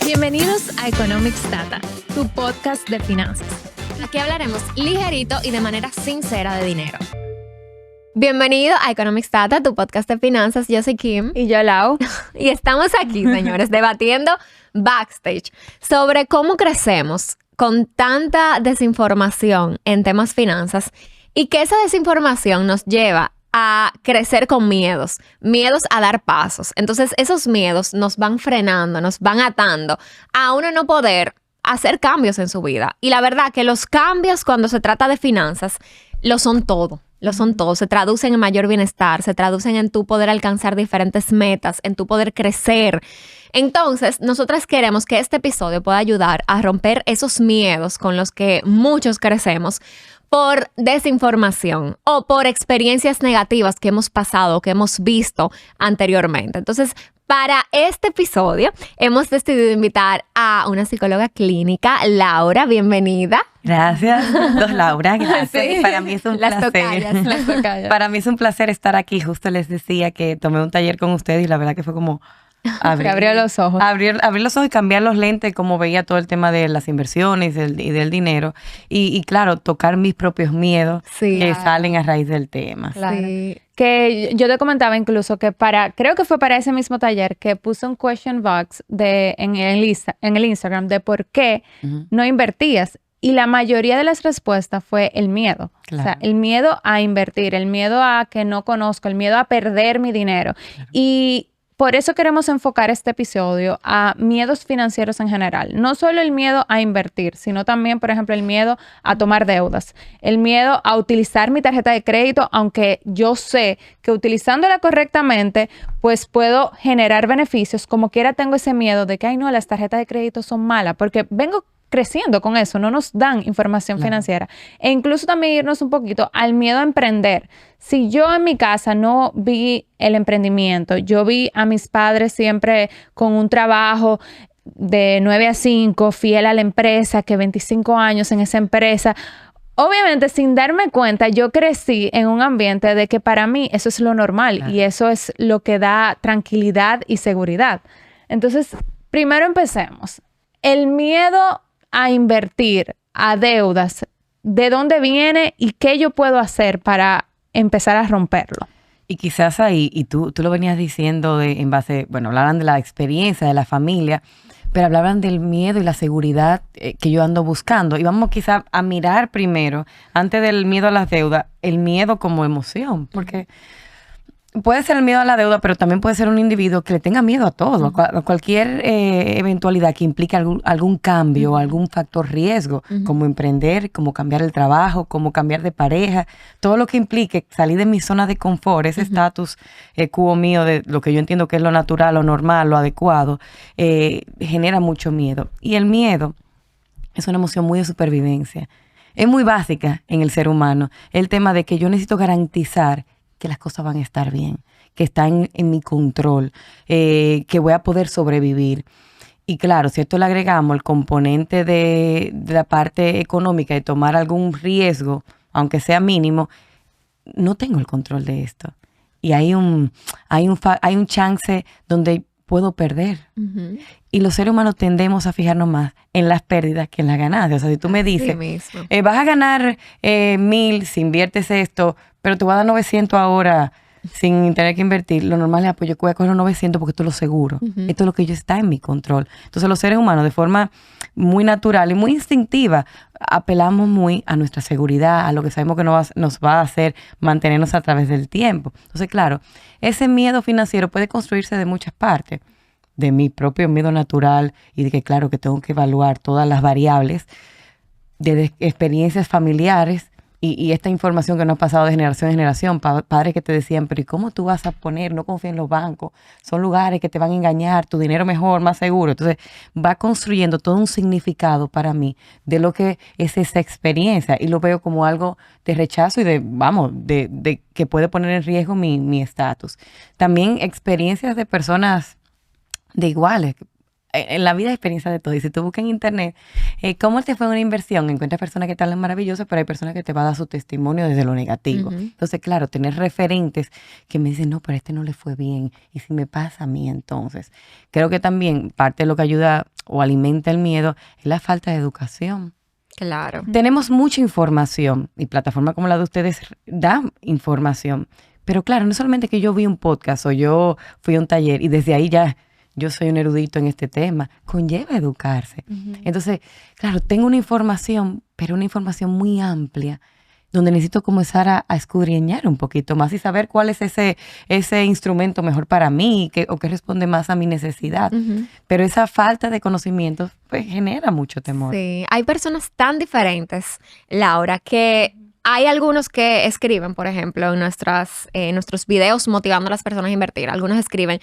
Bienvenidos a Economics Data, tu podcast de finanzas. Aquí hablaremos ligerito y de manera sincera de dinero. Bienvenido a Economics Data, tu podcast de finanzas. Yo soy Kim. Y yo, Lau. Y estamos aquí, señores, debatiendo backstage sobre cómo crecemos con tanta desinformación en temas finanzas y que esa desinformación nos lleva a crecer con miedos a dar pasos. Entonces, esos miedos nos van frenando, nos van atando a uno no poder hacer cambios en su vida. Y la verdad que los cambios cuando se trata de finanzas lo son todo. Se traducen en mayor bienestar, se traducen en tu poder alcanzar diferentes metas, en tu poder crecer. Entonces, nosotras queremos que este episodio pueda ayudar a romper esos miedos con los que muchos crecemos por desinformación o por experiencias negativas que hemos pasado, que hemos visto anteriormente. Entonces, para este episodio hemos decidido invitar a una psicóloga clínica, Laura, bienvenida. Gracias, dos Laura, gracias. Sí. Para mí es un placer. Las tocallas. Para mí es un placer estar aquí. Justo les decía que tomé un taller con ustedes y la verdad que fue como abrió los ojos. Abrir los ojos y cambiar los lentes, como veía todo el tema de las inversiones y del dinero. Y claro, tocar mis propios miedos que salen a raíz del tema. Claro. Sí. Que yo te comentaba incluso que creo que fue para ese mismo taller que puse un question box en el Instagram de por qué no invertías. Y la mayoría de las respuestas fue el miedo. Claro. O sea, el miedo a invertir, el miedo a que no conozco, el miedo a perder mi dinero. Claro. Y por eso queremos enfocar este episodio a miedos financieros en general. No solo el miedo a invertir, sino también, por ejemplo, el miedo a tomar deudas. El miedo a utilizar mi tarjeta de crédito, aunque yo sé que utilizándola correctamente, pues puedo generar beneficios. Como quiera tengo ese miedo de que, ay no, las tarjetas de crédito son malas, porque vengo creciendo con eso, no nos dan información financiera. E incluso también irnos un poquito al miedo a emprender. Si yo en mi casa no vi el emprendimiento, yo vi a mis padres siempre con un trabajo de 9 a 5, fiel a la empresa, que 25 años en esa empresa. Obviamente, sin darme cuenta, yo crecí en un ambiente de que para mí eso es lo normal, claro, y eso es lo que da tranquilidad y seguridad. Entonces, primero empecemos. El miedo a invertir, a deudas, ¿de dónde viene y qué yo puedo hacer para empezar a romperlo? Y quizás ahí, y tú lo venías diciendo en base, bueno, hablaban de la experiencia, de la familia, pero hablaban del miedo y la seguridad que yo ando buscando. Y vamos quizás a mirar primero, antes del miedo a las deudas, el miedo como emoción, porque puede ser el miedo a la deuda, pero también puede ser un individuo que le tenga miedo a todo, a cualquier eventualidad que implique algún cambio, algún factor riesgo, como emprender, como cambiar el trabajo, como cambiar de pareja, todo lo que implique salir de mi zona de confort, ese estatus quo mío de lo que yo entiendo que es lo natural, lo normal, lo adecuado, genera mucho miedo. Y el miedo es una emoción muy de supervivencia. Es muy básica en el ser humano, el tema de que yo necesito garantizar que las cosas van a estar bien, que están en mi control, que voy a poder sobrevivir. Y claro, si a esto le agregamos el componente de la parte económica, de tomar algún riesgo, aunque sea mínimo, no tengo el control de esto. Y hay un chance donde puedo perder. Y los seres humanos tendemos a fijarnos más en las pérdidas que en las ganancias. O sea, si tú me dices, vas a ganar 1,000 si inviertes esto, pero te voy a dar 900 ahora sin tener que invertir, lo normal es, pues yo voy a coger los 900 porque esto es lo seguro. Esto es lo que yo está en mi control. Entonces los seres humanos de forma muy natural y muy instintiva apelamos muy a nuestra seguridad, a lo que sabemos que nos va a hacer mantenernos a través del tiempo. Entonces, claro, ese miedo financiero puede construirse de muchas partes. De mi propio miedo natural y de que, claro, que tengo que evaluar todas las variables, de experiencias familiares y esta información que nos ha pasado de generación en generación, padres que te decían, pero ¿y cómo tú vas a poner? No confía en los bancos, son lugares que te van a engañar, tu dinero mejor, más seguro. Entonces va construyendo todo un significado para mí de lo que es esa experiencia y lo veo como algo de rechazo y de que puede poner en riesgo mi estatus. También experiencias de personas de iguales. en la vida hay experiencia de todo. Y si tú buscas en internet, ¿cómo te fue una inversión? Encuentras personas que te hablan maravilloso, pero hay personas que te van a dar su testimonio desde lo negativo. Entonces, claro, tener referentes que me dicen, no, pero a este no le fue bien. Y si me pasa a mí, entonces. Creo que también parte de lo que ayuda o alimenta el miedo es la falta de educación. Claro. Tenemos mucha información y plataformas como la de ustedes dan información. Pero claro, no solamente que yo vi un podcast o yo fui a un taller y desde ahí ya yo soy un erudito en este tema, conlleva educarse. Entonces, claro, tengo una información, pero una información muy amplia, donde necesito comenzar a escudriñar un poquito más y saber cuál es ese instrumento mejor para mí o que responde más a mi necesidad. Pero esa falta de conocimiento pues, genera mucho temor. Sí, hay personas tan diferentes, Laura, que hay algunos que escriben, por ejemplo, en nuestros videos motivando a las personas a invertir. Algunos escriben,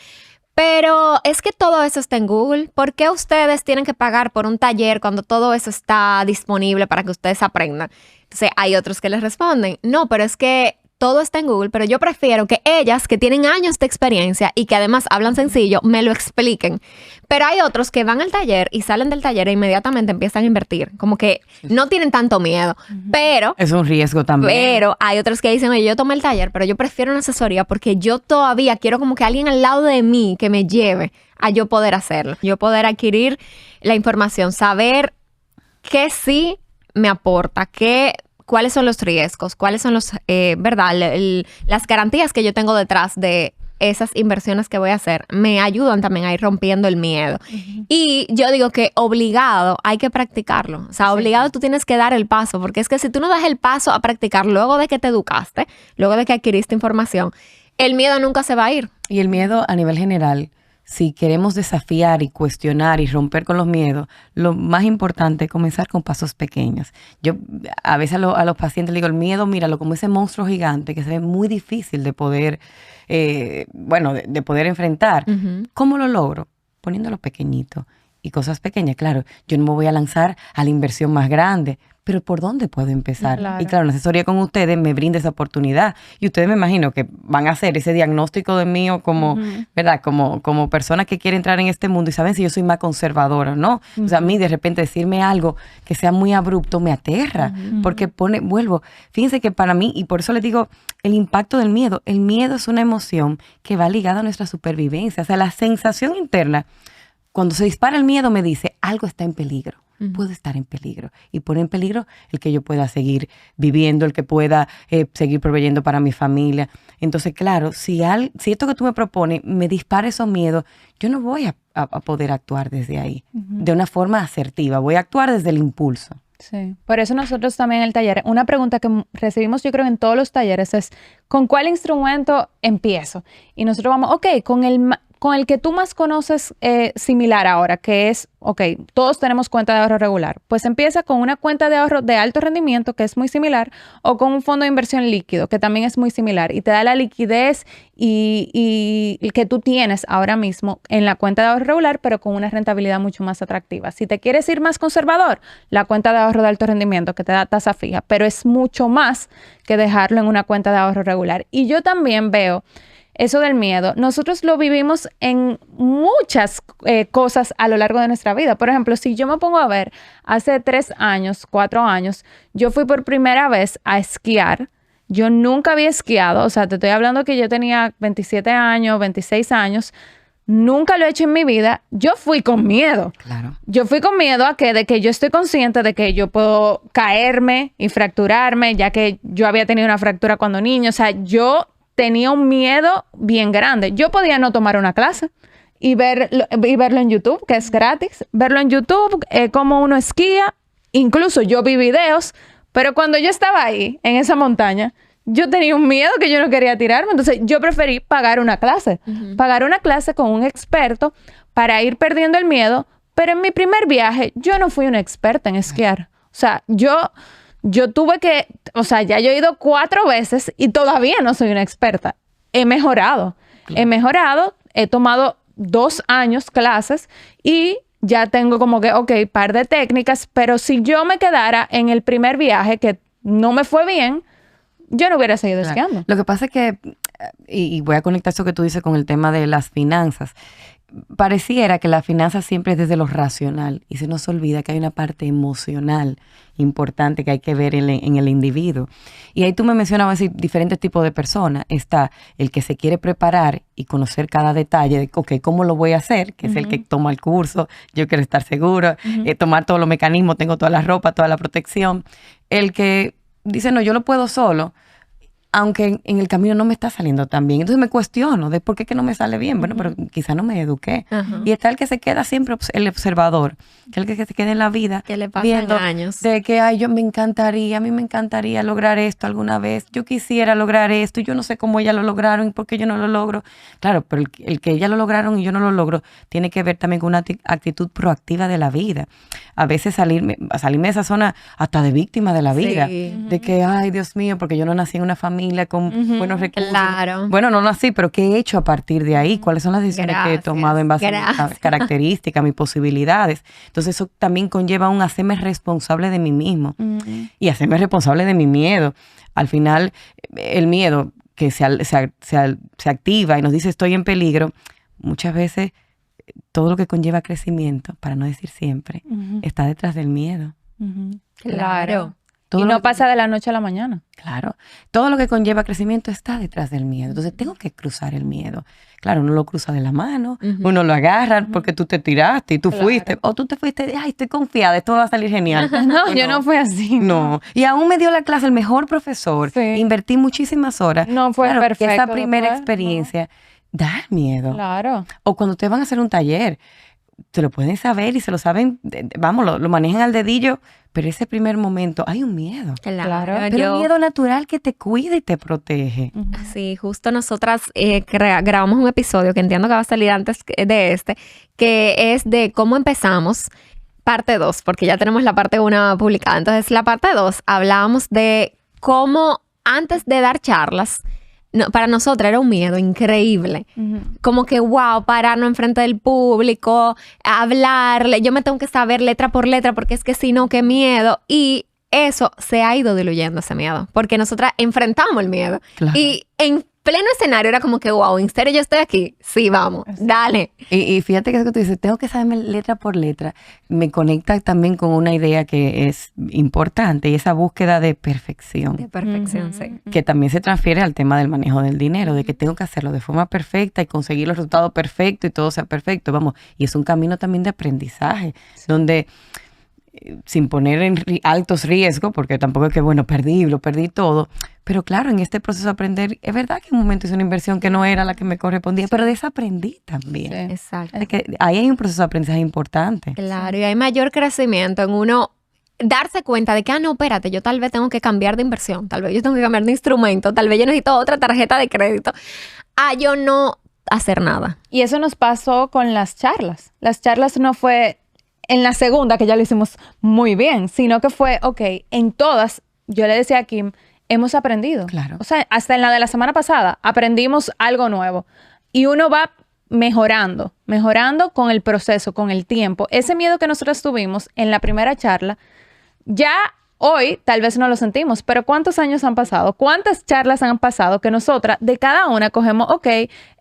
pero es que todo eso está en Google. ¿Por qué ustedes tienen que pagar por un taller cuando todo eso está disponible para que ustedes aprendan? Entonces hay otros que les responden, no, pero es que todo está en Google, pero yo prefiero que ellas, que tienen años de experiencia y que además hablan sencillo, me lo expliquen. Pero hay otros que van al taller y salen del taller e inmediatamente empiezan a invertir. Como que no tienen tanto miedo, pero... Es un riesgo también. Pero hay otros que dicen, oye, yo tomé el taller, pero yo prefiero una asesoría porque yo todavía quiero como que alguien al lado de mí que me lleve a yo poder hacerlo. Yo poder adquirir la información, saber qué sí me aporta, cuáles son los riesgos, cuáles son las garantías que yo tengo detrás de esas inversiones que voy a hacer, me ayudan también a ir rompiendo el miedo. Y yo digo que obligado hay que practicarlo. O sea, obligado tú tienes que dar el paso, porque es que si tú no das el paso a practicar luego de que te educaste, luego de que adquiriste información, el miedo nunca se va a ir. Y el miedo a nivel general, si queremos desafiar y cuestionar y romper con los miedos, lo más importante es comenzar con pasos pequeños. Yo a veces a los pacientes les digo, el miedo, míralo como ese monstruo gigante que se ve muy difícil de poder, de poder enfrentar. ¿Cómo lo logro? Poniéndolo pequeñito y cosas pequeñas. Claro, yo no me voy a lanzar a la inversión más grande, pero ¿por dónde puedo empezar? Claro. Y claro, una asesoría con ustedes me brinda esa oportunidad. Y ustedes me imagino que van a hacer ese diagnóstico de mí como, ¿verdad? Como persona que quiere entrar en este mundo y saben si yo soy más conservadora, ¿no? O sea, a mí de repente decirme algo que sea muy abrupto me aterra, porque fíjense que para mí, y por eso les digo, el impacto del miedo. El miedo es una emoción que va ligada a nuestra supervivencia. O sea, la sensación interna, cuando se dispara el miedo me dice, algo está en peligro. Puedo estar en peligro y pone en peligro el que yo pueda seguir viviendo, el que pueda seguir proveyendo para mi familia. Entonces, claro, si esto que tú me propones me dispara esos miedos, yo no voy a poder actuar desde ahí de una forma asertiva, voy a actuar desde el impulso. Sí, por eso nosotros también en el taller, una pregunta que recibimos yo creo en todos los talleres es, ¿con cuál instrumento empiezo? Y nosotros vamos, con el que tú más conoces similar ahora, que es, todos tenemos cuenta de ahorro regular. Pues empieza con una cuenta de ahorro de alto rendimiento, que es muy similar, o con un fondo de inversión líquido, que también es muy similar, y te da la liquidez y que tú tienes ahora mismo en la cuenta de ahorro regular, pero con una rentabilidad mucho más atractiva. Si te quieres ir más conservador, la cuenta de ahorro de alto rendimiento, que te da tasa fija, pero es mucho más que dejarlo en una cuenta de ahorro regular. Y yo también veo eso del miedo, nosotros lo vivimos en muchas cosas a lo largo de nuestra vida. Por ejemplo, si yo me pongo a ver, hace 3 años, 4 años, yo fui por primera vez a esquiar. Yo nunca había esquiado, o sea, te estoy hablando que yo tenía 27 años, 26 años. Nunca lo he hecho en mi vida. Yo fui con miedo. Claro. Yo fui con miedo de que yo estoy consciente de que yo puedo caerme y fracturarme, ya que yo había tenido una fractura cuando niño. O sea, yo tenía un miedo bien grande. Yo podía no tomar una clase y verlo en YouTube, que es gratis. Verlo en YouTube, cómo uno esquía. Incluso yo vi videos, pero cuando yo estaba ahí, en esa montaña, yo tenía un miedo que yo no quería tirarme. Entonces, yo preferí pagar una clase. Pagar una clase con un experto para ir perdiendo el miedo. Pero en mi primer viaje, yo no fui una experta en esquiar. O sea, yo tuve que, ya yo he ido 4 veces y todavía no soy una experta. He mejorado. He tomado 2 años clases y ya tengo como que, par de técnicas, pero si yo me quedara en el primer viaje que no me fue bien, yo no hubiera seguido esquiando. Lo que pasa es que, y voy a conectar eso que tú dices con el tema de las finanzas, pareciera que la finanza siempre es desde lo racional y se nos olvida que hay una parte emocional importante que hay que ver en el individuo. Y ahí tú me mencionabas diferentes tipos de personas. Está el que se quiere preparar y conocer cada detalle de, ok, ¿cómo lo voy a hacer? Que es el que toma el curso, yo quiero estar seguro, tomar todos los mecanismos, tengo toda la ropa, toda la protección. El que dice, no, yo lo puedo solo, aunque en el camino no me está saliendo tan bien. Entonces me cuestiono de por qué que no me sale bien. Bueno, pero quizá no me eduqué. Y está el que se queda siempre el observador, que es el que se queda en la vida Que le pasan viendo años. de que, ay, a mí me encantaría lograr esto alguna vez. Yo quisiera lograr esto y yo no sé cómo ellas lo lograron y por qué yo no lo logro. Claro, pero el que ellas lo lograron y yo no lo logro tiene que ver también con una actitud proactiva de la vida. A veces salirme de esa zona hasta de víctima de la vida. Sí. De que, ay, Dios mío, porque yo no nací en una familia con buenos recursos. Claro. Bueno, no nací, pero ¿qué he hecho a partir de ahí? ¿Cuáles son las decisiones que he Gracias. tomado en base a mis características, mis posibilidades? Entonces eso también conlleva un hacerme responsable de mí mismo y hacerme responsable de mi miedo. Al final, el miedo que se activa y nos dice estoy en peligro, muchas veces todo lo que conlleva crecimiento, para no decir siempre, está detrás del miedo. Claro. Todo Y lo no que- pasa de la noche a la mañana. Claro, todo lo que conlleva crecimiento está detrás del miedo. Entonces tengo que cruzar el miedo. Claro, uno lo cruza de la mano, uno lo agarra porque tú te tiraste y tú fuiste. O tú te fuiste, ay, estoy confiada, esto va a salir genial. No, yo no fui así. No, y aún me dio la clase el mejor profesor. Sí. Invertí muchísimas horas. No fue Claro, que perfecto esa primera después, experiencia da miedo. Claro. O cuando ustedes van a hacer un taller, se lo pueden saber y se lo saben, vamos, lo manejan al dedillo, pero ese primer momento hay un miedo. Claro. Pero un miedo natural que te cuida y te protege. Sí, justo nosotras grabamos un episodio que entiendo que va a salir antes de este, que es de cómo empezamos, parte 2, porque ya tenemos la parte 1 publicada. Entonces, la parte 2 hablábamos de cómo antes de dar charlas, para nosotros era un miedo increíble. Como que, wow, pararnos enfrente del público, hablarle, yo me tengo que saber letra por letra porque es que si no, qué miedo. Y eso se ha ido diluyendo, ese miedo, porque nosotras enfrentamos el miedo. Claro. Y en pleno escenario era como que, wow, ¿en serio yo estoy aquí? Sí, vamos, dale. Y fíjate que eso que tú dices, tengo que saberme letra por letra, me conecta también con una idea que es importante y esa búsqueda de perfección. De perfección, sí. Que también se transfiere al tema del manejo del dinero, de que tengo que hacerlo de forma perfecta y conseguir los resultados perfectos y todo sea perfecto, vamos, y es un camino también de aprendizaje, donde sin poner en altos riesgos, porque tampoco es que, bueno, lo perdí todo, pero claro, en este proceso de aprender, es verdad que en un momento hice una inversión que no era la que me correspondía, pero desaprendí también. Sí. Exacto. Es que ahí hay un proceso de aprendizaje importante. Claro, y hay mayor crecimiento en uno darse cuenta de que, no, espérate, yo tal vez tengo que cambiar de inversión, tal vez yo tengo que cambiar de instrumento, tal vez yo necesito otra tarjeta de crédito, yo no hacer nada. Y eso nos pasó con las charlas. Las charlas no fue en la segunda, que ya lo hicimos muy bien, sino que fue, ok, en todas, yo le decía a Kim, hemos aprendido. Claro. O sea, hasta en la de la semana pasada, aprendimos algo nuevo. Y uno va mejorando con el proceso, con el tiempo. Ese miedo que nosotros tuvimos en la primera charla, ya hoy tal vez no lo sentimos, pero ¿cuántos años han pasado? ¿Cuántas charlas han pasado que nosotras de cada una cogemos, ok,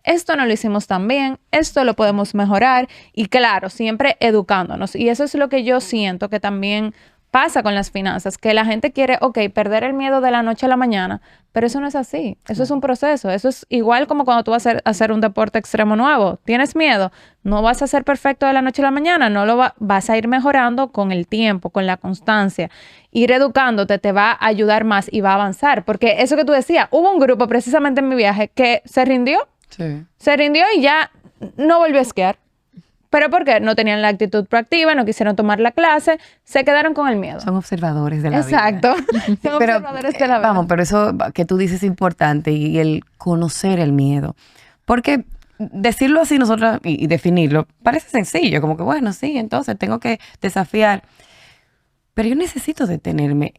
esto no lo hicimos tan bien, esto lo podemos mejorar? Y claro, siempre educándonos. Y eso es lo que yo siento que también pasa con las finanzas, que la gente quiere, ok, perder el miedo de la noche a la mañana, pero eso no es así. Eso es un proceso. Eso es igual como cuando tú vas a hacer un deporte extremo nuevo. ¿Tienes miedo? No vas a ser perfecto de la noche a la mañana. No lo vas a ir mejorando con el tiempo, con la constancia. Ir educándote te va a ayudar más y va a avanzar. Porque eso que tú decías, hubo un grupo precisamente en mi viaje que se rindió. Sí. Se rindió y ya no volvió a esquiar. ¿Pero por qué? No tenían la actitud proactiva, no quisieron tomar la clase, se quedaron con el miedo. Son observadores de la vida. Exacto. Son Pero, observadores de la vida. vamos, pero eso que tú dices es importante y el conocer el miedo. Porque decirlo así nosotros y definirlo parece sencillo, como que bueno, sí, entonces tengo que desafiar. Pero yo necesito detenerme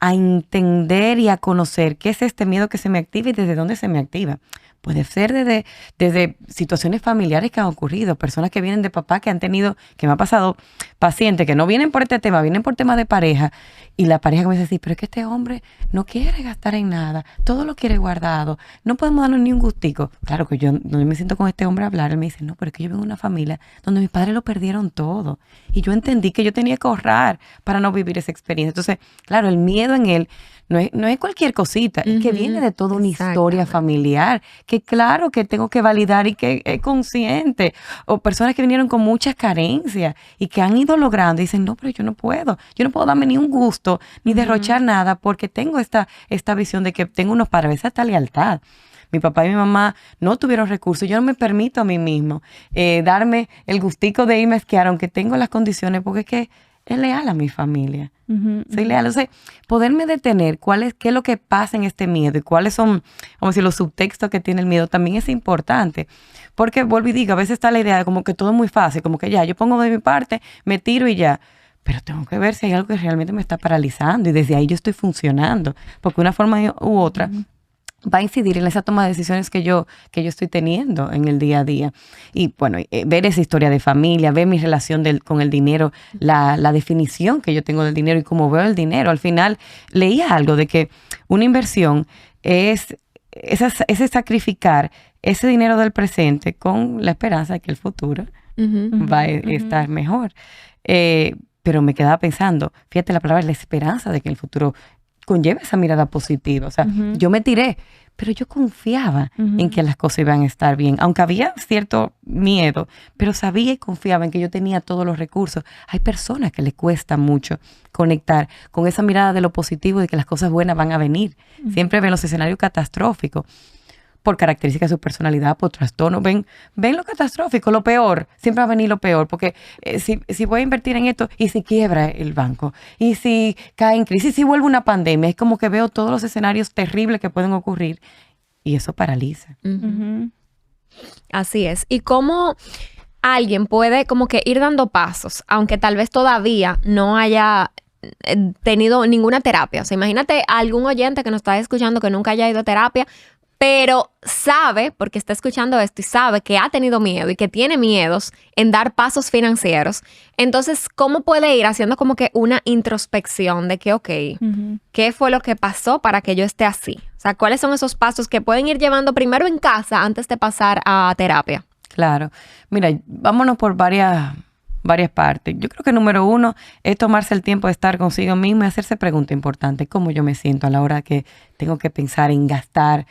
a entender y a conocer qué es este miedo que se me activa y desde dónde se me activa. Puede ser desde situaciones familiares que han ocurrido, personas que vienen de papá que han tenido, que me ha pasado, pacientes que no vienen por este tema, vienen por temas de pareja, y la pareja comienza a decir, pero es que este hombre no quiere gastar en nada, todo lo quiere guardado, no podemos darnos ni un gustico. Claro que yo no me siento con este hombre a hablar, él me dice, no, pero es que yo vengo de una familia donde mis padres lo perdieron todo, y yo entendí que yo tenía que ahorrar para no vivir esa experiencia. Entonces, claro, el miedo en él no es cualquier cosita, es que viene de toda una historia familiar, que claro que tengo que validar y que es consciente. O personas que vinieron con muchas carencias y que han ido logrando y dicen, no, pero yo no puedo darme ni un gusto, ni derrochar nada, porque tengo esta visión de que tengo unos padres, esta lealtad. Mi papá y mi mamá no tuvieron recursos. Yo no me permito a mí mismo darme el gustico de irme a esquiar, aunque tengo las condiciones, porque es que es leal a mi familia. Soy leal. O sea, poderme detener qué es lo que pasa en este miedo y cuáles son, vamos a decir, los subtextos que tiene el miedo también es importante. Porque, vuelvo y digo, a veces está la idea de como que todo es muy fácil, como que ya, yo pongo de mi parte, me tiro y ya. Pero tengo que ver si hay algo que realmente me está paralizando y desde ahí yo estoy funcionando. Porque una forma u otra va a incidir en esa toma de decisiones que yo estoy teniendo en el día a día. Y bueno, ver esa historia de familia, ver mi relación con el dinero, la definición que yo tengo del dinero y cómo veo el dinero. Al final leía algo de que una inversión es sacrificar ese dinero del presente con la esperanza de que el futuro va a estar mejor. Pero me quedaba pensando, fíjate la palabra, la esperanza de que el futuro conlleva esa mirada positiva. O sea, yo me tiré, pero yo confiaba en que las cosas iban a estar bien. Aunque había cierto miedo, pero sabía y confiaba en que yo tenía todos los recursos. Hay personas que les cuesta mucho conectar con esa mirada de lo positivo, de que las cosas buenas van a venir. Siempre ven los escenarios catastróficos por características de su personalidad, por trastorno. Ven lo catastrófico, lo peor. Siempre va a venir lo peor, porque si voy a invertir en esto, y si quiebra el banco, y si cae en crisis, y si vuelve una pandemia, es como que veo todos los escenarios terribles que pueden ocurrir, y eso paraliza. Así es. Y cómo alguien puede como que ir dando pasos, aunque tal vez todavía no haya tenido ninguna terapia. O sea, imagínate a algún oyente que nos está escuchando que nunca haya ido a terapia, pero sabe, porque está escuchando esto y sabe que ha tenido miedo y que tiene miedos en dar pasos financieros. Entonces, ¿cómo puede ir haciendo como que una introspección de que, ok, ¿qué fue lo que pasó para que yo esté así? O sea, ¿cuáles son esos pasos que pueden ir llevando primero en casa antes de pasar a terapia? Claro. Mira, vámonos por varias partes. Yo creo que número 1 es tomarse el tiempo de estar consigo mismo y hacerse preguntas importantes. ¿Cómo yo me siento a la hora que tengo que pensar en gastar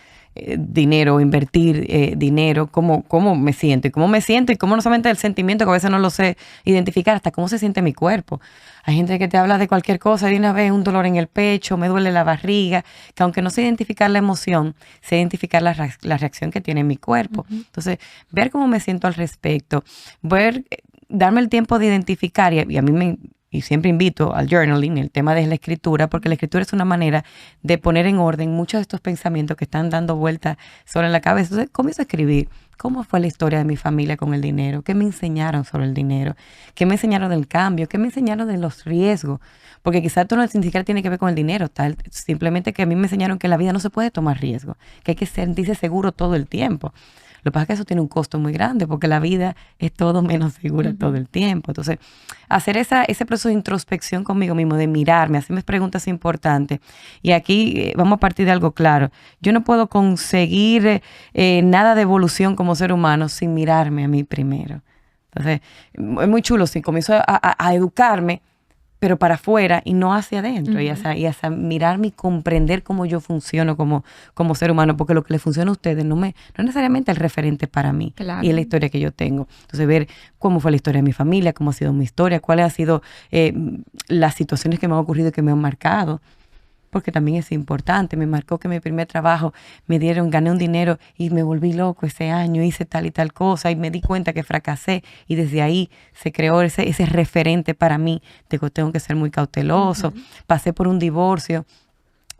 dinero, invertir dinero? ¿Cómo me siento? Y cómo no solamente el sentimiento, que a veces no lo sé identificar, hasta cómo se siente mi cuerpo. Hay gente que te habla de cualquier cosa y de una vez un dolor en el pecho, me duele la barriga, que aunque no sé identificar la emoción, sé identificar la reacción que tiene mi cuerpo. Entonces, ver cómo me siento al respecto, darme el tiempo de identificar, y a mí y siempre invito al journaling, el tema de la escritura, porque la escritura es una manera de poner en orden muchos de estos pensamientos que están dando vueltas sobre la cabeza. Entonces, comienzo a escribir cómo fue la historia de mi familia con el dinero, qué me enseñaron sobre el dinero, qué me enseñaron del cambio, qué me enseñaron de los riesgos, porque quizás esto no ni siquiera tiene que ver con el dinero, simplemente que a mí me enseñaron que en la vida no se puede tomar riesgo, que hay que sentirse seguro todo el tiempo. Lo que pasa es que eso tiene un costo muy grande porque la vida es todo menos segura todo el tiempo. Entonces, hacer ese proceso de introspección conmigo mismo, de mirarme, hacerme preguntas importantes. Y aquí vamos a partir de algo claro. Yo no puedo conseguir nada de evolución como ser humano sin mirarme a mí primero. Entonces, es muy chulo si comienzo a educarme, pero para afuera y no hacia adentro, y hacia mirarme y comprender cómo yo funciono como ser humano, porque lo que le funciona a ustedes no es necesariamente el referente para mí, y es la historia que yo tengo. Entonces, ver cómo fue la historia de mi familia, cómo ha sido mi historia, cuáles han sido las situaciones que me han ocurrido y que me han marcado, porque también es importante. Me marcó que mi primer trabajo gané un dinero y me volví loco ese año, hice tal y tal cosa y me di cuenta que fracasé, y desde ahí se creó ese referente para mí de que tengo que ser muy cauteloso. Pasé por un divorcio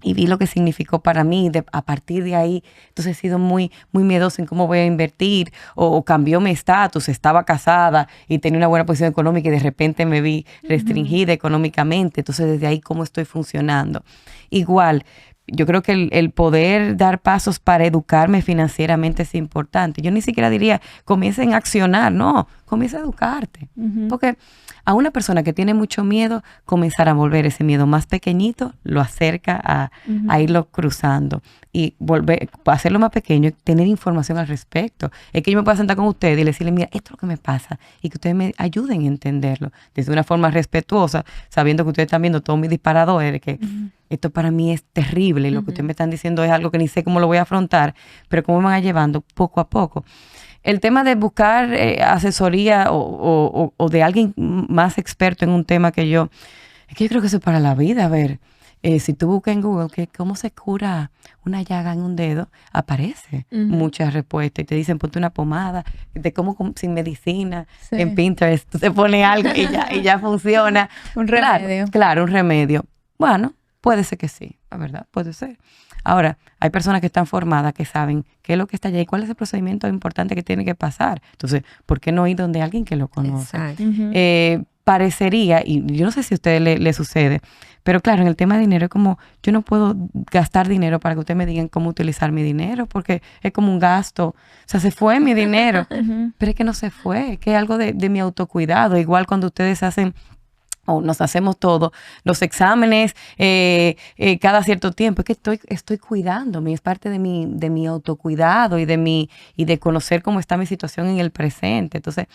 y vi lo que significó para mí. A partir de ahí, entonces he sido muy, muy miedosa en cómo voy a invertir, o cambió mi estatus, estaba casada y tenía una buena posición económica y de repente me vi restringida económicamente. Entonces, desde ahí, ¿cómo estoy funcionando? Igual, yo creo que el poder dar pasos para educarme financieramente es importante. Yo ni siquiera diría, comiencen a accionar, no, comienza a educarte. Porque a una persona que tiene mucho miedo, comenzar a volver ese miedo más pequeñito, lo acerca a irlo cruzando y volver a hacerlo más pequeño y tener información al respecto. Es que yo me pueda sentar con ustedes y decirle, mira, esto es lo que me pasa, y que ustedes me ayuden a entenderlo desde una forma respetuosa, sabiendo que ustedes están viendo todos mis disparadores, de que esto para mí es terrible y lo que ustedes me están diciendo es algo que ni sé cómo lo voy a afrontar, pero cómo me van llevando poco a poco. El tema de buscar asesoría o de alguien más experto en un tema que yo, es que yo creo que eso es para la vida. A ver, si tú buscas en Google que cómo se cura una llaga en un dedo, aparece muchas respuestas y te dicen ponte una pomada, de cómo sin medicina, en Pinterest tú te pones algo y ya funciona. Un remedio. Claro, un remedio. Bueno, puede ser que sí, la verdad, puede ser. Ahora, hay personas que están formadas, que saben qué es lo que está allá y cuál es el procedimiento importante que tiene que pasar. Entonces, ¿por qué no ir donde alguien que lo conoce? Parecería, y yo no sé si a ustedes le sucede, pero claro, en el tema de dinero es como, yo no puedo gastar dinero para que ustedes me digan cómo utilizar mi dinero, porque es como un gasto. O sea, se fue mi dinero, pero es que no se fue, que es algo de mi autocuidado. Igual cuando ustedes hacen o nos hacemos todo, los exámenes cada cierto tiempo, es que estoy cuidándome, es parte de mi autocuidado y de conocer cómo está mi situación en el presente. Entonces,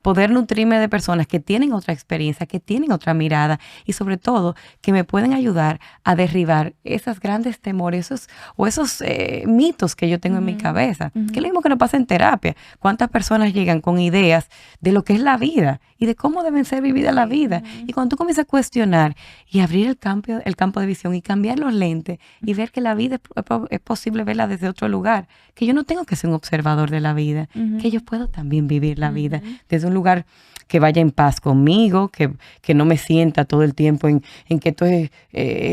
poder nutrirme de personas que tienen otra experiencia, que tienen otra mirada y sobre todo que me pueden ayudar a derribar esos grandes temores, esos mitos que yo tengo en mi cabeza, que es lo mismo que nos pasa en terapia. ¿Cuántas personas llegan con ideas de lo que es la vida y de cómo deben ser vivida la vida? Y cuando tú comienzas a cuestionar y abrir el campo de visión y cambiar los lentes y ver que la vida es posible verla desde otro lugar, que yo no tengo que ser un observador de la vida, que yo puedo también vivir la vida desde un lugar que vaya en paz conmigo, que no me sienta todo el tiempo en que esto es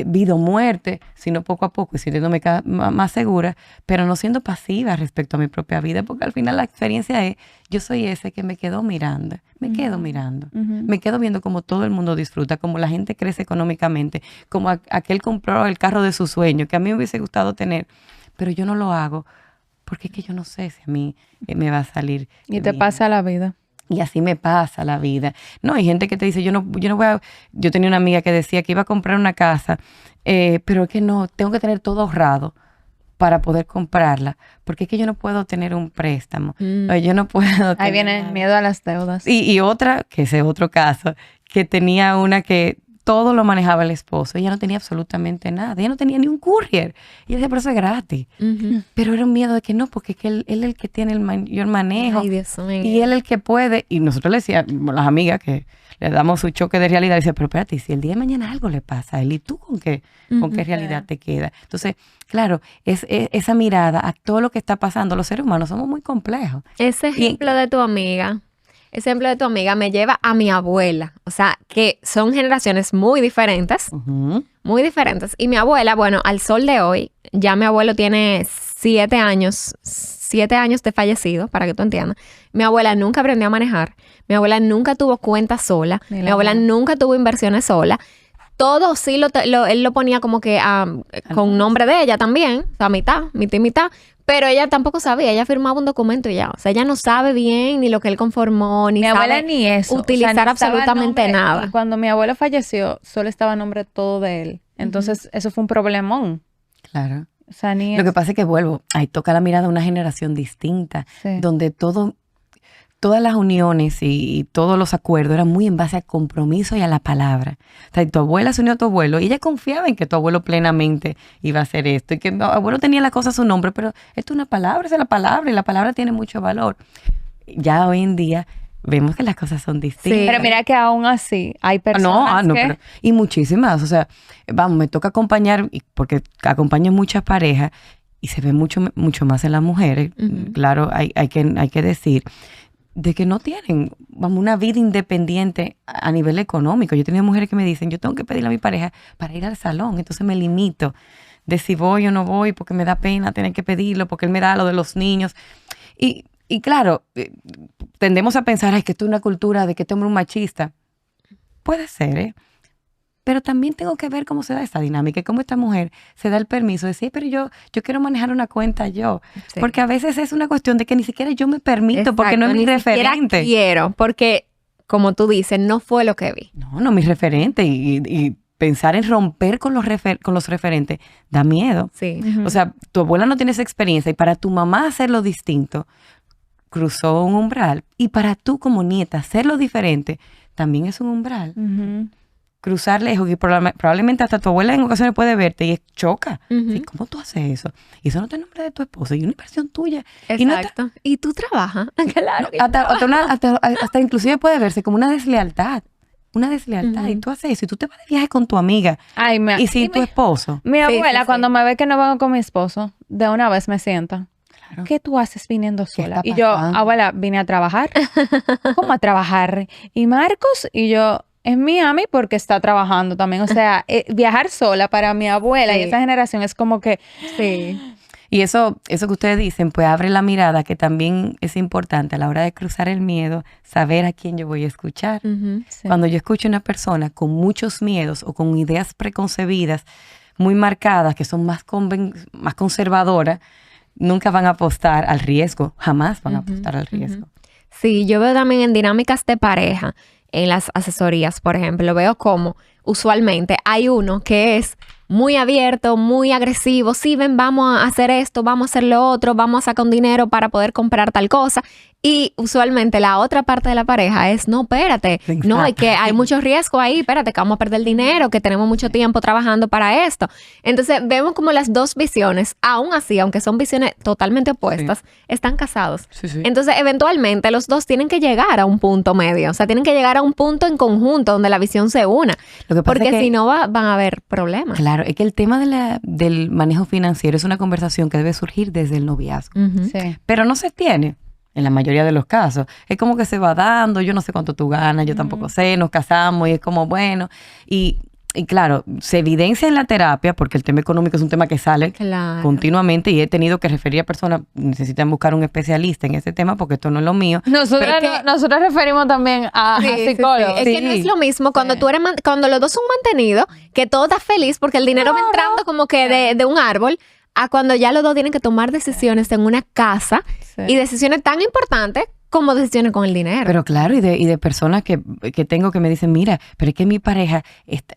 vida o muerte, sino poco a poco y sintiéndome más segura, pero no siendo pasiva respecto a mi propia vida, porque al final la experiencia es, yo soy ese que me quedo mirando, me quedo viendo cómo todo el mundo disfruta, cómo la gente crece económicamente, como aquel compró el carro de su sueño, que a mí me hubiese gustado tener, pero yo no lo hago, porque es que yo no sé si a mí me va a salir Y te bien. pasa la vida. Y así me pasa la vida. No, hay gente que te dice, yo no voy a... Yo tenía una amiga que decía que iba a comprar una casa, pero es que no, tengo que tener todo ahorrado para poder comprarla, porque es que yo no puedo tener un préstamo. O yo no puedo... Ahí viene el miedo a las deudas. Y otra, que ese es otro caso, que tenía una que todo lo manejaba el esposo. Ella no tenía absolutamente nada. Ella no tenía ni un courier. Y ella decía, pero eso es gratis. Pero era un miedo de que no, porque es que él es el que tiene el mayor manejo. Ay, Dios mío. Y él es el que puede. Y nosotros le decíamos, las amigas que le damos su choque de realidad, le decía, pero espérate, si el día de mañana algo le pasa a él, ¿y tú con qué realidad te queda? Entonces, claro, es esa mirada a todo lo que está pasando. Los seres humanos somos muy complejos. Ese ejemplo de tu amiga me lleva a mi abuela. O sea, que son generaciones muy diferentes. Muy diferentes. Y mi abuela, bueno, al sol de hoy, ya mi abuelo tiene 7 años de fallecido, para que tú entiendas. Mi abuela nunca aprendió a manejar. Mi abuela nunca tuvo cuenta sola. Mi abuela nunca tuvo inversiones sola. Todo sí él lo ponía como que con nombre de ella también, o sea, mitad y mitad. Pero ella tampoco sabía, ella firmaba un documento y ya. O sea, ella no sabe bien ni lo que él conformó, ni mi sabe abuela ni eso. utilizar O sea, absolutamente nada. Y cuando mi abuelo falleció, solo estaba a nombre todo de él. Entonces, eso fue un problemón. Claro. O sea, ni Lo que pasa es que ahí toca la mirada de una generación distinta, donde todas las uniones y todos los acuerdos eran muy en base al compromiso y a la palabra. O sea, tu abuela se unió a tu abuelo y ella confiaba en que tu abuelo plenamente iba a hacer esto y que mi abuelo tenía la cosa a su nombre, pero esto es una palabra, esa es la palabra y la palabra tiene mucho valor. Ya hoy en día vemos que las cosas son distintas. Sí, pero mira que aún así hay personas que... y muchísimas. O sea, vamos, me toca acompañar, porque acompaño muchas parejas y se ve mucho más en las mujeres. Claro, hay que decir. de que no tienen, vamos, una vida independiente a nivel económico. Yo he tenido mujeres que me dicen, yo tengo que pedirle a mi pareja para ir al salón, entonces me limito de si voy o no voy porque me da pena tener que pedirlo, porque él me da lo de los niños. Y claro, tendemos a pensar, ay, que esto es una cultura de que este hombre es un machista. Puede ser, ¿eh? Pero también tengo que ver cómo se da esta dinámica y cómo esta mujer se da el permiso de decir, pero yo quiero manejar una cuenta yo. Sí. Porque a veces es una cuestión de que ni siquiera yo me permito porque no es mi ni siquiera referente. quiero, porque, como tú dices, no fue lo que vi. No, mi referente. Y pensar en romper con los referentes da miedo. Sí. O sea, tu abuela no tiene esa experiencia y para tu mamá hacerlo distinto, cruzó un umbral. Y para tú como nieta hacerlo diferente, también es un umbral. Cruzar lejos y probablemente hasta tu abuela en ocasiones puede verte y choca. ¿Sí? ¿Cómo tú haces eso? Y eso no te nombre de tu esposo y una inversión tuya. Exacto. Y tú trabajas. Claro. Que Hasta inclusive puede verse como una deslealtad. Una deslealtad. Y tú haces eso y tú te vas de viaje con tu amiga. Ay, y sin tu esposo. Mi abuela, sí. cuando me ve que no vengo con mi esposo, de una vez me sienta. Claro. ¿Qué tú haces viniendo sola? está Y yo, pasando? abuela, vine a trabajar. ¿Cómo a trabajar? Y Marcos, y yo, en Miami porque está trabajando también. O sea, viajar sola para mi abuela y Sí. esa generación es como que... sí. Y eso que ustedes dicen, pues abre la mirada, que también es importante a la hora de cruzar el miedo, saber a quién yo voy a escuchar. Sí. Cuando yo escucho a una persona con muchos miedos o con ideas preconcebidas muy marcadas, que son más conservadoras, nunca van a apostar al riesgo, jamás van a apostar al riesgo. Sí, yo veo también en dinámicas de pareja, en las asesorías, por ejemplo, veo como usualmente hay uno que es muy abierto, muy agresivo. Sí, ven, vamos a hacer esto, vamos a hacer lo otro, vamos a sacar un dinero para poder comprar tal cosa. Y usualmente la otra parte de la pareja es, no, espérate, no, es que hay mucho riesgo ahí, espérate, que vamos a perder el dinero, que tenemos mucho tiempo trabajando para esto. Entonces vemos como las dos visiones, aún así, aunque son visiones totalmente opuestas, están casados. Sí, sí. Entonces eventualmente los dos tienen que llegar a un punto medio, o sea, tienen que llegar a un punto en conjunto donde la visión se una, Lo que pasa porque es que, si no van a haber problemas. claro, es que el tema del manejo financiero es una conversación que debe surgir desde el noviazgo. Ujú. Sí. Pero no se tiene en la mayoría de los casos. Es como que se va dando, yo no sé cuánto tú ganas, yo tampoco sé, nos casamos y es como bueno. Y claro, se evidencia en la terapia porque el tema económico es un tema que sale Claro. continuamente y he tenido que referir a personas, necesitan buscar un especialista en ese tema porque esto no es lo mío. Nosotros referimos también a psicólogos. Es que no es lo mismo cuando tú eres cuando los dos son mantenidos, que todo está feliz porque el dinero va entrando como que de un árbol, a cuando ya los dos tienen que tomar decisiones en una casa y decisiones tan importantes como decisiones con el dinero. Pero claro, y de personas que tengo que me dicen, mira, pero es que mi pareja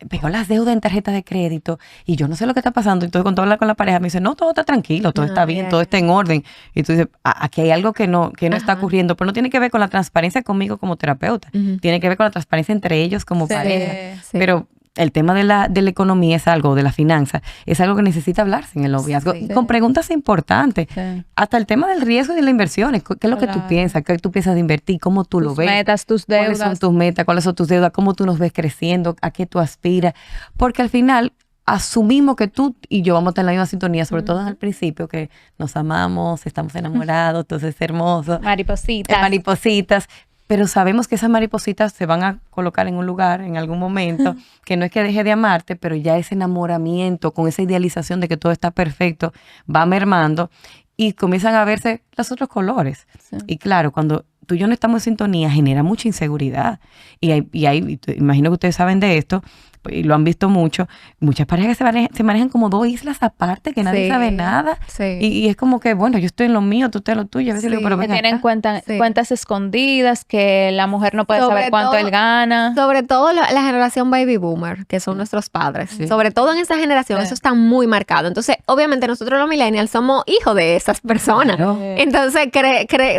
pegó las deudas en tarjeta de crédito y yo no sé lo que está pasando. Y entonces cuando hablar con la pareja me dice, no, todo está tranquilo, todo está bien, todo está en orden. Y tú dices, aquí hay algo que no está ocurriendo, pero no tiene que ver con la transparencia conmigo como terapeuta, tiene que ver con la transparencia entre ellos como pareja. Sí. Pero el tema de la economía es algo, de la finanza, es algo que necesita hablarse en el noviazgo. Sí. Con preguntas importantes. Sí. Hasta el tema del riesgo y de las inversiones. ¿Qué es lo que tú piensas? ¿Qué tú piensas de invertir? ¿Cómo tú lo Tus ves? metas, tus ¿Cuáles deudas. son tus metas? ¿Cuáles son tus deudas? ¿Cómo tú nos ves creciendo? ¿A qué tú aspiras? Porque al final asumimos que tú y yo vamos a estar en la misma sintonía, sobre todo al principio, que nos amamos, estamos enamorados, entonces es hermoso. Maripositas. Maripositas. Pero sabemos que esas maripositas se van a colocar en un lugar en algún momento, que no es que deje de amarte, pero ya ese enamoramiento con esa idealización de que todo está perfecto va mermando y comienzan a verse los otros colores. Sí. Y claro, cuando tú y yo no estamos en sintonía, genera mucha inseguridad. Y imagino que ustedes saben de esto, y lo han visto mucho, muchas parejas se manejan como dos islas aparte, que nadie Sí. sabe nada. Sí. Y es como que, bueno, yo estoy en lo mío, tú estás en lo tuyo. A veces le digo, pero Que ven tienen acá. cuentas escondidas, que la mujer no puede Sobre saber cuánto todo- él gana. Sobre todo la generación baby boomer, que son nuestros padres. Sí. Sobre todo en esa generación, Sí. eso está muy marcado. Entonces, obviamente nosotros los millennials somos hijos de esas personas. Claro. Entonces,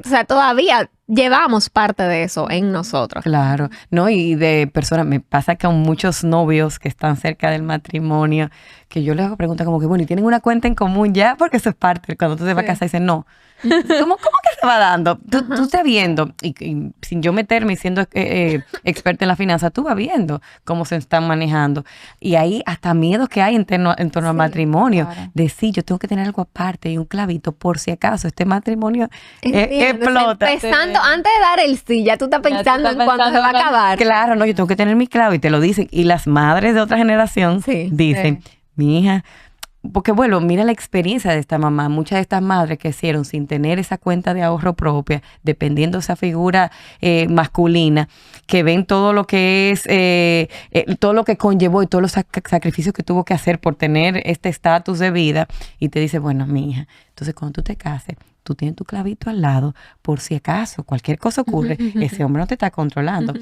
o sea, todavía llevamos parte de eso en nosotros. Claro, no, y de personas, me pasa que con muchos novios que están cerca del matrimonio, que yo les hago preguntas como que, bueno, ¿y tienen una cuenta en común ya? Porque eso es parte. Cuando tú te vas a casa dicen, no. ¿Cómo que se va dando? Tú estás viendo, y sin yo meterme siendo experta en la finanza, tú vas viendo cómo se están manejando. Y ahí hasta miedos que hay en torno al matrimonio. Claro. De sí, yo tengo que tener algo aparte y un clavito por si acaso este matrimonio explota. Empezando, antes de dar el sí, ya tú estás pensando en cuándo se va a acabar. Claro, no, yo tengo que tener mi clavo y te lo dicen. Y las madres de otra generación dicen, mi hija, porque bueno, mira la experiencia de esta mamá. Muchas de estas madres que hicieron sin tener esa cuenta de ahorro propia, dependiendo de esa figura masculina, que ven todo lo que es, todo lo que conllevó y todos los sacrificios que tuvo que hacer por tener este estatus de vida, y te dice, bueno, mi hija, entonces cuando tú te cases, tú tienes tu clavito al lado, por si acaso cualquier cosa ocurre, ese hombre no te está controlando.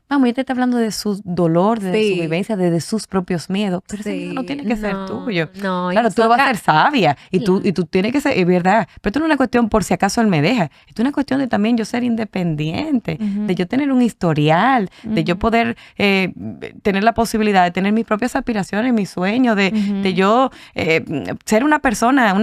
Vamos, ella te está hablando de su dolor, de su vivencia, de sus propios miedos, pero ese miedo no tiene que ser tuyo. No, claro, tú vas a ser sabia y tú tienes que ser, es verdad, pero esto no es una cuestión por si acaso él me deja, esto es una cuestión de también yo ser independiente, de yo tener un historial, de yo poder tener la posibilidad de tener mis propias aspiraciones, mis sueños, de yo ser una persona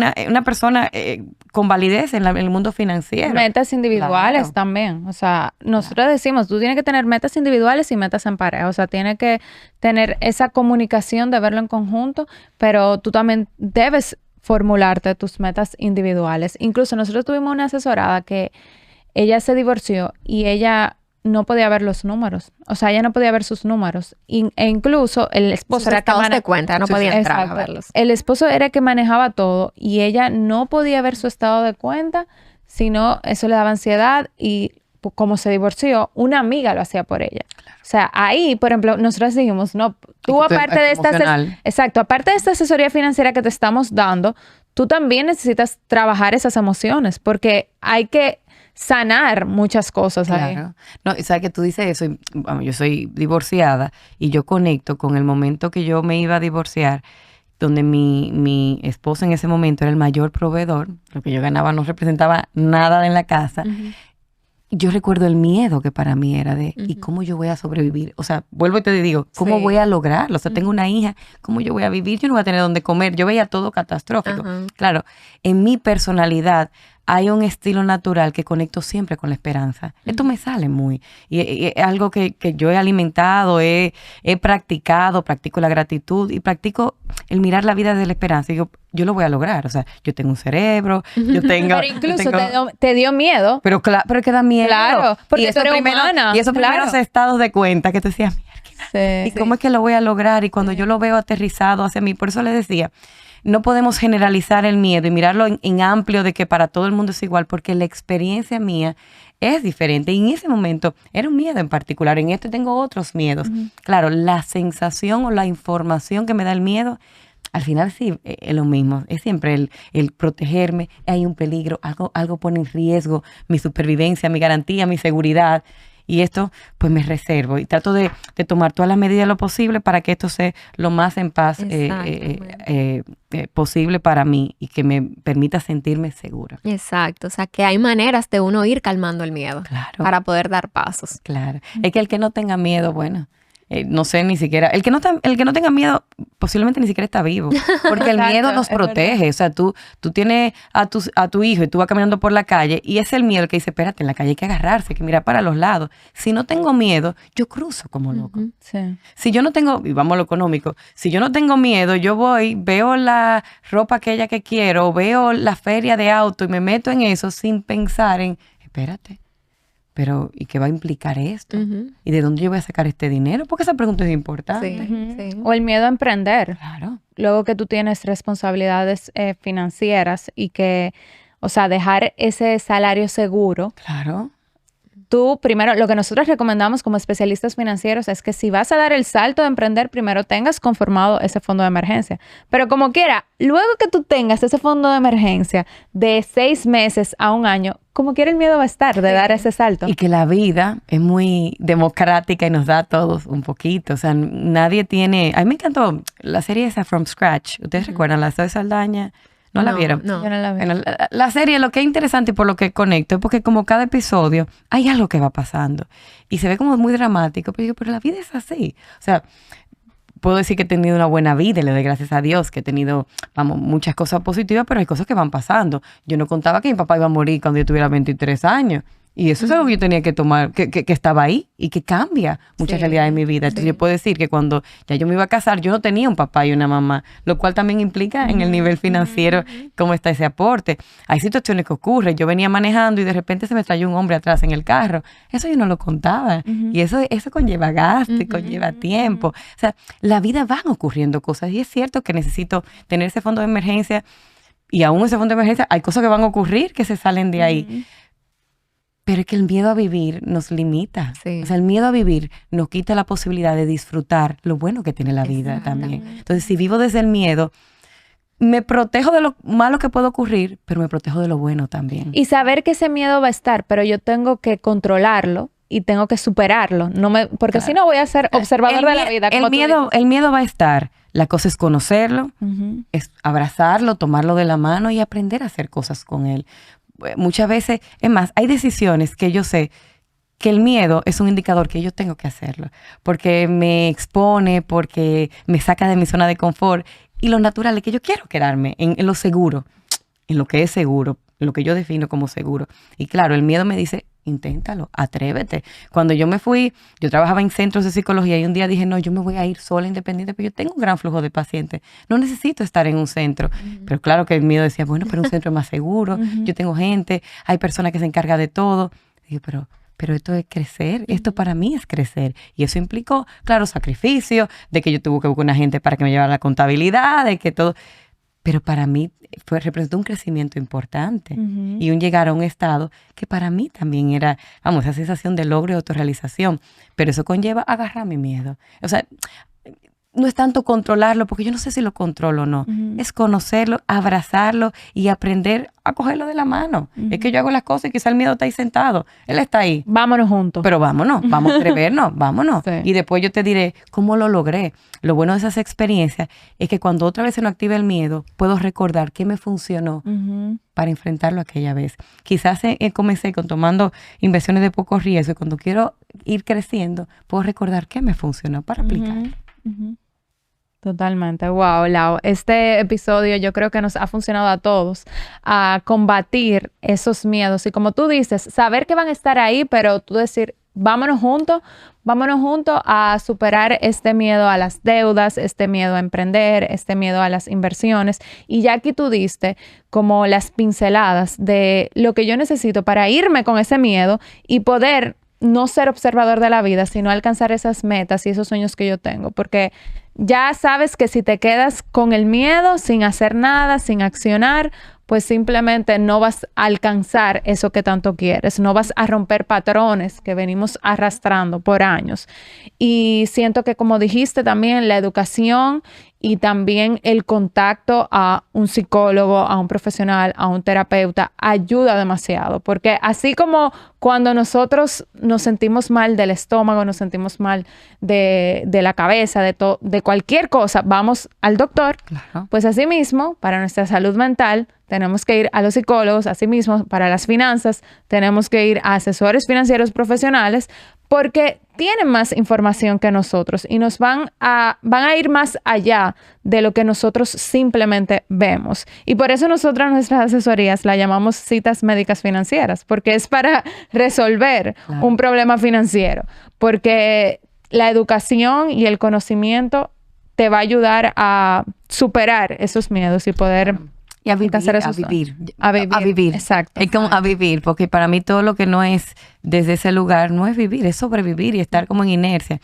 con validez en el mundo financiero. Metas individuales Claro. también. O sea, nosotros decimos, tú tienes que tener metas individuales y metas en pareja. O sea, tienes que tener esa comunicación de verlo en conjunto, pero tú también debes formularte tus metas individuales. Incluso nosotros tuvimos una asesorada que ella se divorció y ella no podía ver los números. O sea, ella no podía ver sus números. E incluso el esposo Sus estados de cuenta, no podía entrar a Exacto. verlos. El esposo era el que manejaba todo y ella no podía ver su estado de cuenta, sino eso le daba ansiedad y como se divorció, una amiga lo hacía por ella. O sea, ahí, por ejemplo, nosotros dijimos, no, tú que tú aparte de esta emocional. exacto, aparte de esta asesoría financiera que te estamos dando, tú también necesitas trabajar esas emociones porque hay que sanar muchas cosas ahí. Claro. No, sabes que tú dices eso, y, vamos, yo soy divorciada y yo conecto con el momento que yo me iba a divorciar, donde mi esposo en ese momento era el mayor proveedor, lo que yo ganaba no representaba nada en la casa. Yo recuerdo el miedo que para mí era de, ¿y cómo yo voy a sobrevivir? O sea, vuelvo y te digo, ¿cómo voy a lograrlo? O sea, tengo una hija, ¿cómo yo voy a vivir? Yo no voy a tener dónde comer. Yo veía todo catastrófico. Claro, en mi personalidad hay un estilo natural que conecto siempre con la esperanza. Esto me sale muy. Y es algo que yo he alimentado, he practicado, practico la gratitud y practico el mirar la vida desde la esperanza. Y yo lo voy a lograr. O sea, yo tengo un cerebro, yo tengo... Pero incluso te dio miedo. Pero claro, pero que da miedo. Claro, porque tú eres humana. Y esos primeros estados de cuenta que tú decías, ¿y cómo es que lo voy a lograr? Y cuando yo lo veo aterrizado hacia mí, por eso le decía, no podemos generalizar el miedo y mirarlo en amplio de que para todo el mundo es igual, porque la experiencia mía es diferente. Y en ese momento era un miedo en particular. En este tengo otros miedos. Claro, la sensación o la información que me da el miedo, al final sí es lo mismo. Es siempre el protegerme. Hay un peligro, algo pone en riesgo mi supervivencia, mi garantía, mi seguridad. Y esto, pues me reservo y trato de tomar todas las medidas de lo posible para que esto sea lo más en paz posible para mí y que me permita sentirme segura. Exacto, o sea que hay maneras de uno ir calmando el miedo para poder dar pasos. Claro, es que el que no tenga miedo, bueno, no sé ni siquiera, el que no tenga miedo posiblemente ni siquiera está vivo, porque el miedo nos protege. O sea, tú tienes a tu hijo y tú vas caminando por la calle y es el miedo el que dice, espérate, en la calle hay que agarrarse, hay que mirar para los lados. Si no tengo miedo, yo cruzo como loco. Sí. Si yo no tengo, y vamos a lo económico, si yo no tengo miedo, yo voy, veo la ropa aquella que quiero, veo la feria de auto y me meto en eso sin pensar en, espérate, pero ¿y qué va a implicar esto? ¿Y de dónde yo voy a sacar este dinero? Porque esa pregunta es importante. Sí. O el miedo a emprender. Claro. Luego que tú tienes responsabilidades financieras y que, o sea, dejar ese salario seguro. Claro. Tú, primero, lo que nosotros recomendamos como especialistas financieros es que si vas a dar el salto de emprender, primero tengas conformado ese fondo de emergencia. Pero como quiera, luego que tú tengas ese fondo de emergencia de 6 meses a 1 año, como quiera el miedo va a estar de dar ese salto. Y que la vida es muy democrática y nos da a todos un poquito. O sea, nadie tiene... A mí me encantó la serie esa From Scratch. ¿Ustedes recuerdan la de Saldaña? ¿No la vieron? No. Yo no la vi. Bueno, la serie, lo que es interesante y por lo que conecto es porque como cada episodio hay algo que va pasando y se ve como muy dramático, pero digo, pero la vida es así. O sea, puedo decir que he tenido una buena vida y le doy gracias a Dios, que he tenido, vamos, muchas cosas positivas, pero hay cosas que van pasando. Yo no contaba que mi papá iba a morir cuando yo tuviera 23 años. Y eso es algo que yo tenía que tomar, que estaba ahí y que cambia muchas realidades en mi vida. Entonces yo puedo decir que cuando ya yo me iba a casar, yo no tenía un papá y una mamá, lo cual también implica en el nivel financiero cómo está ese aporte. Hay situaciones que ocurren. Yo venía manejando y de repente se me trayó un hombre atrás en el carro. Eso yo no lo contaba. Y eso conlleva gasto y conlleva tiempo. O sea, la vida van ocurriendo cosas y es cierto que necesito tener ese fondo de emergencia y aún ese fondo de emergencia hay cosas que van a ocurrir que se salen de ahí. Pero es que el miedo a vivir nos limita. Sí. O sea, el miedo a vivir nos quita la posibilidad de disfrutar lo bueno que tiene la vida también. Entonces, si vivo desde el miedo, me protejo de lo malo que puede ocurrir, pero me protejo de lo bueno también. Y saber que ese miedo va a estar, pero yo tengo que controlarlo y tengo que superarlo. Porque si no voy a ser observador de la vida. Como El miedo va a estar. La cosa es conocerlo, es abrazarlo, tomarlo de la mano y aprender a hacer cosas con él. Muchas veces, es más, hay decisiones que yo sé que el miedo es un indicador que yo tengo que hacerlo, porque me expone, porque me saca de mi zona de confort y lo natural es que yo quiero quedarme en lo seguro, en lo que es seguro, en lo que yo defino como seguro. Y claro, el miedo me dice, inténtalo, atrévete. Cuando yo me fui, yo trabajaba en centros de psicología y un día dije, no, yo me voy a ir sola, independiente, pero yo tengo un gran flujo de pacientes. No necesito estar en un centro. Pero claro que el miedo decía, bueno, pero un centro es más seguro. Yo tengo gente, hay personas que se encargan de todo. Y digo, pero esto es crecer, esto para mí es crecer. Y eso implicó, claro, sacrificio, de que yo tuve que buscar una gente para que me llevara la contabilidad, de que todo... Pero para mí representó un crecimiento importante y un llegar a un estado que para mí también era, vamos, esa sensación de logro y autorrealización. Pero eso conlleva agarrar mi miedo. O sea, no es tanto controlarlo, porque yo no sé si lo controlo o no. Es conocerlo, abrazarlo y aprender a cogerlo de la mano. Es que yo hago las cosas y quizá el miedo está ahí sentado. Él está ahí. Vámonos juntos. Pero vamos a atrevernos, vámonos. Sí. Y después yo te diré cómo lo logré. Lo bueno de esas experiencias es que cuando otra vez se nos activa el miedo, puedo recordar qué me funcionó para enfrentarlo aquella vez. Quizás comencé tomando inversiones de poco riesgo y cuando quiero ir creciendo, puedo recordar qué me funcionó para aplicarlo. Totalmente. Wow, Lau. Este episodio yo creo que nos ha funcionado a todos a combatir esos miedos. Y como tú dices, saber que van a estar ahí, pero tú decir, vámonos juntos a superar este miedo a las deudas, este miedo a emprender, este miedo a las inversiones. Y ya aquí tú diste como las pinceladas de lo que yo necesito para irme con ese miedo y poder no ser observador de la vida, sino alcanzar esas metas y esos sueños que yo tengo. Porque ya sabes que si te quedas con el miedo, sin hacer nada, sin accionar, pues simplemente no vas a alcanzar eso que tanto quieres. No vas a romper patrones que venimos arrastrando por años. Y siento que, como dijiste también, la educación y también el contacto a un psicólogo, a un profesional, a un terapeuta, ayuda demasiado. Porque así como cuando nosotros nos sentimos mal del estómago, nos sentimos mal de la cabeza, de cualquier cosa, vamos al doctor. Claro. Pues así mismo, para nuestra salud mental, tenemos que ir a los psicólogos. Así mismo, para las finanzas, tenemos que ir a asesores financieros profesionales porque tienen más información que nosotros y nos van a ir más allá de lo que nosotros simplemente vemos. Y por eso nosotras nuestras asesorías la llamamos citas médicas financieras, porque es para resolver un problema financiero. Porque la educación y el conocimiento te va a ayudar a superar esos miedos y poder... Y a vivir. Exacto. Es como a vivir, porque para mí todo lo que no es desde ese lugar no es vivir, es sobrevivir y estar como en inercia.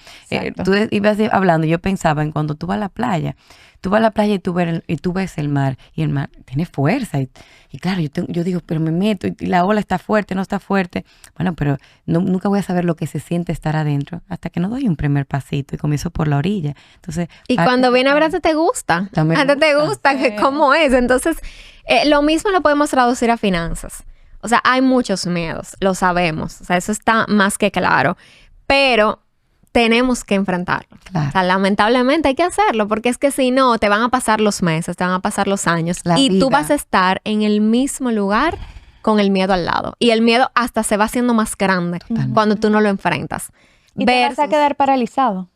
Tú ibas hablando, yo pensaba en cuando tú vas a la playa. Tú vas a la playa y tú ves el mar, y el mar tiene fuerza. Y claro, yo digo, pero me meto, y la ola está fuerte, no está fuerte. Bueno, pero nunca voy a saber lo que se siente estar adentro hasta que no doy un primer pasito y comienzo por la orilla. Entonces, y cuando viene a verte te gusta. Te gusta cómo es. Entonces, lo mismo lo podemos traducir a finanzas. O sea, hay muchos miedos, lo sabemos. O sea, eso está más que claro. Pero tenemos que enfrentarlo. Claro. O sea, lamentablemente hay que hacerlo, porque es que si no, te van a pasar los meses, te van a pasar los años y tú vas a estar en el mismo lugar con el miedo al lado. Y el miedo hasta se va haciendo más grande cuando tú no lo enfrentas. Y te vas a quedar paralizado.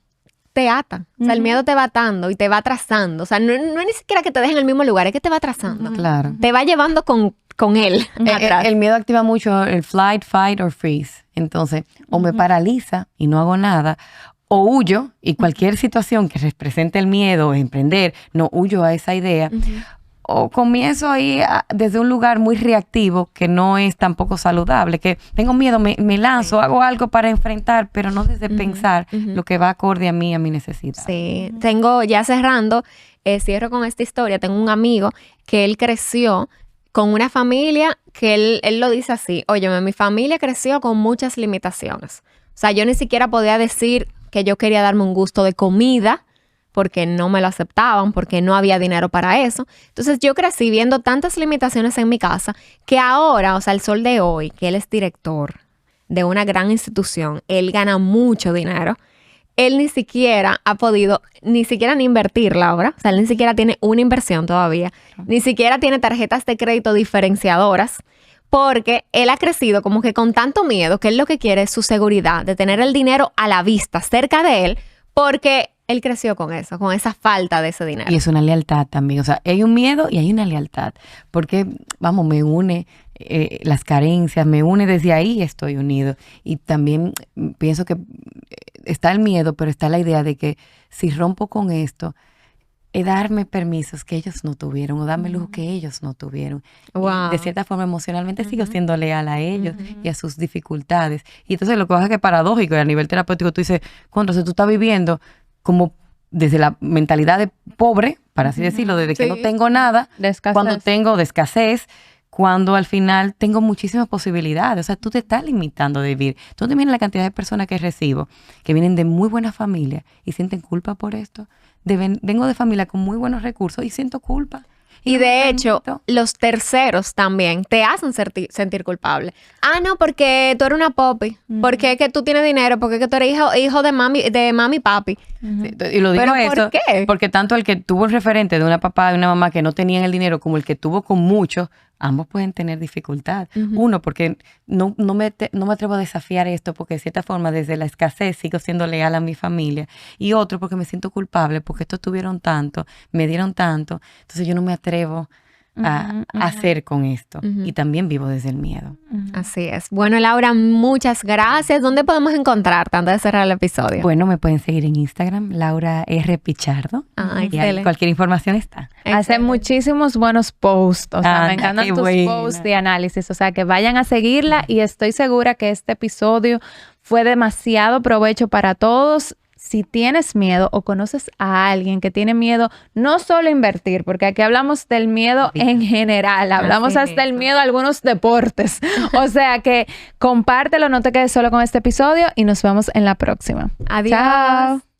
te ata. O sea, el miedo te va atando y te va atrasando. O sea, no es ni siquiera que te deje en el mismo lugar, es que te va atrasando. Claro. Te va llevando con él atrás. El miedo activa mucho el flight, fight or freeze. Entonces, o me paraliza y no hago nada, o huyo y cualquier situación que represente el miedo o emprender, no huyo a esa idea. O comienzo ahí desde un lugar muy reactivo que no es tampoco saludable, que tengo miedo, me lanzo, hago algo para enfrentar, pero no desde pensar lo que va acorde a mí, a mi necesidad. Sí, ya cerrando, cierro con esta historia. Tengo un amigo que él creció con una familia que él lo dice así: óyeme, mi familia creció con muchas limitaciones. O sea, yo ni siquiera podía decir que yo quería darme un gusto de comida porque no me lo aceptaban, porque no había dinero para eso. Entonces yo crecí viendo tantas limitaciones en mi casa que ahora, o sea, el sol de hoy, que él es director de una gran institución, él gana mucho dinero. Él ni siquiera ha podido, ni siquiera ni invertirla ahora. O sea, él ni siquiera tiene una inversión todavía. Ni siquiera tiene tarjetas de crédito diferenciadoras. Porque él ha crecido como que con tanto miedo que él lo que quiere es su seguridad, de tener el dinero a la vista, cerca de él, porque él creció con eso, con esa falta de ese dinero. Y es una lealtad también. O sea, hay un miedo y hay una lealtad. Porque, vamos, me une las carencias, me une desde ahí, estoy unido. Y también pienso que está el miedo, pero está la idea de que si rompo con esto, darme permisos que ellos no tuvieron o darme lujo que ellos no tuvieron. Wow. Y de cierta forma emocionalmente sigo siendo leal a ellos y a sus dificultades. Y entonces lo que pasa es que es paradójico y a nivel terapéutico tú dices, entonces tú estás viviendo como desde la mentalidad de pobre, para así decirlo, desde que no tengo nada, De escasez. cuando tengo de escasez, cuando al final tengo muchísimas posibilidades. O sea, tú te estás limitando de vivir. Tú te imaginas la cantidad de personas que recibo que vienen de muy buena familia y sienten culpa por esto. Vengo de familia con muy buenos recursos y siento culpa. Y no me de hecho, permito. los terceros también te hacen sentir culpable. Ah, no, porque tú eres una popi. Porque es que tú tienes dinero. Porque es que tú eres hijo de mami y papi. Sí, y lo digo ¿Pero por eso qué? porque tanto el que tuvo el referente de una papá y una mamá que no tenían el dinero como el que tuvo con mucho, ambos pueden tener dificultad. Uno, porque no me atrevo a desafiar esto porque de cierta forma desde la escasez sigo siendo leal a mi familia. Y otro, porque me siento culpable porque estos tuvieron tanto, me dieron tanto, entonces yo no me atrevo a hacer con esto. Y también vivo desde el miedo. Así es. Bueno, Laura, muchas gracias. ¿Dónde podemos encontrarte antes de cerrar el episodio? Bueno, me pueden seguir en Instagram, Laura R. Pichardo. Ah, Y ahí excelente. cualquier información está. Hace muchísimos buenos posts, o sea, me encantan qué tus buena. posts de análisis, o sea, que vayan a seguirla y estoy segura que este episodio fue demasiado provecho para todos. Si tienes miedo o conoces a alguien que tiene miedo, no solo a invertir, porque aquí hablamos del miedo en general, hablamos Así hasta el mismo. miedo a algunos deportes. O sea que compártelo, no te quedes solo con este episodio y nos vemos en la próxima. Adiós. Chao.